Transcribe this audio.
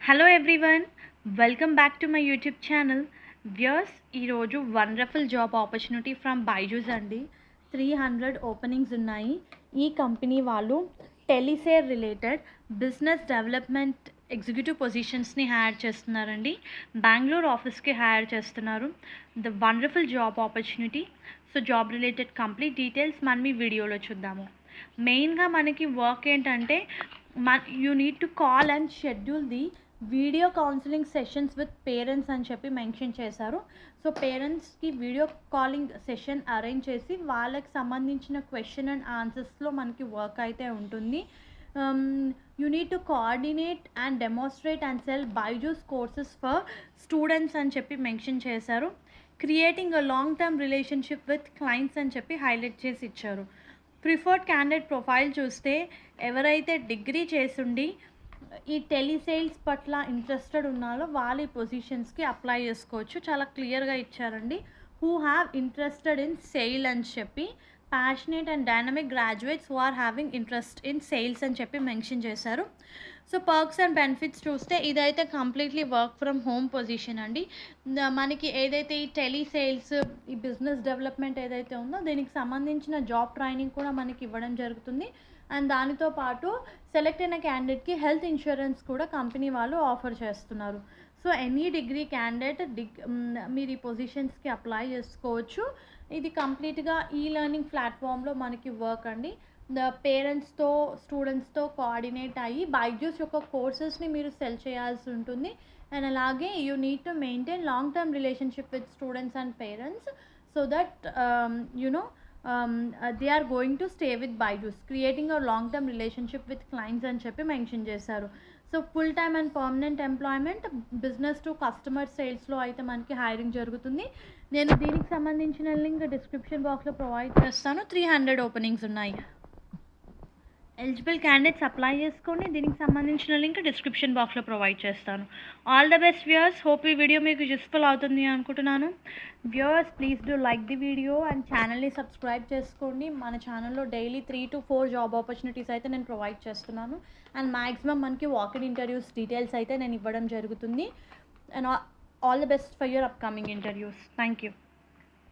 Hello everyone, welcome back to my YouTube channel. Viewers, ఈరోజు wonderful job opportunity from Byju's అండి. 300 openings ఉన్నాయి. ఈ company వాళ్ళు telesales related business development executive పొజిషన్స్ని hire చేస్తున్నారండి. బెంగళూరు ఆఫీస్కి హైర్ చేస్తున్నారు. The wonderful job opportunity. So job related complete details మనం ఈ వీడియోలో చూద్దాము. మెయిన్గా మనకి వర్క్ ఏంటంటే you need to call and schedule the video counselling sessions with parents అని చెప్పి మెన్షన్ చేశారు. సో పేరెంట్స్కి వీడియో కాలింగ్ సెషన్ అరేంజ్ చేసి వాళ్ళకి సంబంధించిన క్వశ్చన్ అండ్ ఆన్సర్స్లో మనకి వర్క్ అయితే ఉంటుంది. You need to coordinate and demonstrate and cell Byju's courses for students అని చెప్పి మెన్షన్ చేశారు. Creating a long term relationship with clients అని చెప్పి హైలైట్ చేసి ఇచ్చారు. ప్రిఫర్డ్ క్యాండిడేట్ ప్రొఫైల్ చూస్తే ఎవరైతే డిగ్రీ చేసుండి ఈ టెలిసేల్స్ పట్ల ఇంట్రెస్టెడ్ ఉన్నారో వాళ్ళు ఈ పొజిషన్స్కి అప్లై చేసుకోవచ్చు. చాలా క్లియర్గా ఇచ్చారండి. Who have interested in sale అని చెప్పి, passionate and dynamic graduates who are having interest in sales అని చెప్పి మెన్షన్ చేశారు. సో పర్క్స్ అండ్ బెనిఫిట్స్ చూస్తే ఇదైతే completely work from home position అండి. మనకి ఏదైతే ఈ టెలిసేల్స్, ఈ బిజినెస్ డెవలప్మెంట్ ఏదైతే ఉందో దీనికి సంబంధించిన జాబ్ ట్రైనింగ్ కూడా మనకి ఇవ్వడం జరుగుతుంది. అండ్ దానితో పాటు సెలెక్ట్ అయిన క్యాండిడేట్కి హెల్త్ ఇన్సూరెన్స్ కూడా కంపెనీ వాళ్ళు ఆఫర్ చేస్తున్నారు. సో ఎనీ డిగ్రీ క్యాండిడేట్ మీరు ఈ పొజిషన్స్కి అప్లై చేసుకోవచ్చు. ఇది కంప్లీట్గా ఈ లెర్నింగ్ ప్లాట్ఫామ్లో మనకి వర్క్ అండి. పేరెంట్స్తో స్టూడెంట్స్తో కోఆర్డినేట్ అయ్యి బైజూస్ యొక్క కోర్సెస్ని మీరు సెల్ చేయాల్సి ఉంటుంది. అండ్ అలాగే you need to maintain long term relationship with students and parents so that they are going to stay with Byju's, creating a long term relationship with clients అని చెప్పి మెన్షన్ చేశారు. So full time and permanent employment, business to customer సేల్స్లో అయితే మనకి hiring జరుగుతుంది. నేను దీనికి సంబంధించిన లింక్ డిస్క్రిప్షన్ బాక్స్లో ప్రొవైడ్ చేస్తాను. 300 ఓపెనింగ్స్ ఉన్నాయి. ఎలిజిబుల్ క్యాండిడేట్స్ అప్లై చేసుకోండి. దీనికి సంబంధించిన లింక్ డిస్క్రిప్షన్ బాక్స్లో ప్రొవైడ్ చేస్తాను. All the best viewers. Hope ఈ వీడియో మీకు యూస్ఫుల్ అవుతుంది అనుకుంటున్నాను. Viewers, please do like the video and ఛానల్ని సబ్స్క్రైబ్ చేసుకోండి. మన ఛానల్లో డైలీ 3 to 4 జాబ్ ఆపర్చునిటీస్ అయితే నేను ప్రొవైడ్ చేస్తున్నాను. అండ్ మ్యాక్సిమం మనకి వాకిన్ ఇంటర్వ్యూస్ డీటెయిల్స్ అయితే నేను ఇవ్వడం జరుగుతుంది. And all the best for your upcoming interviews. Thank you.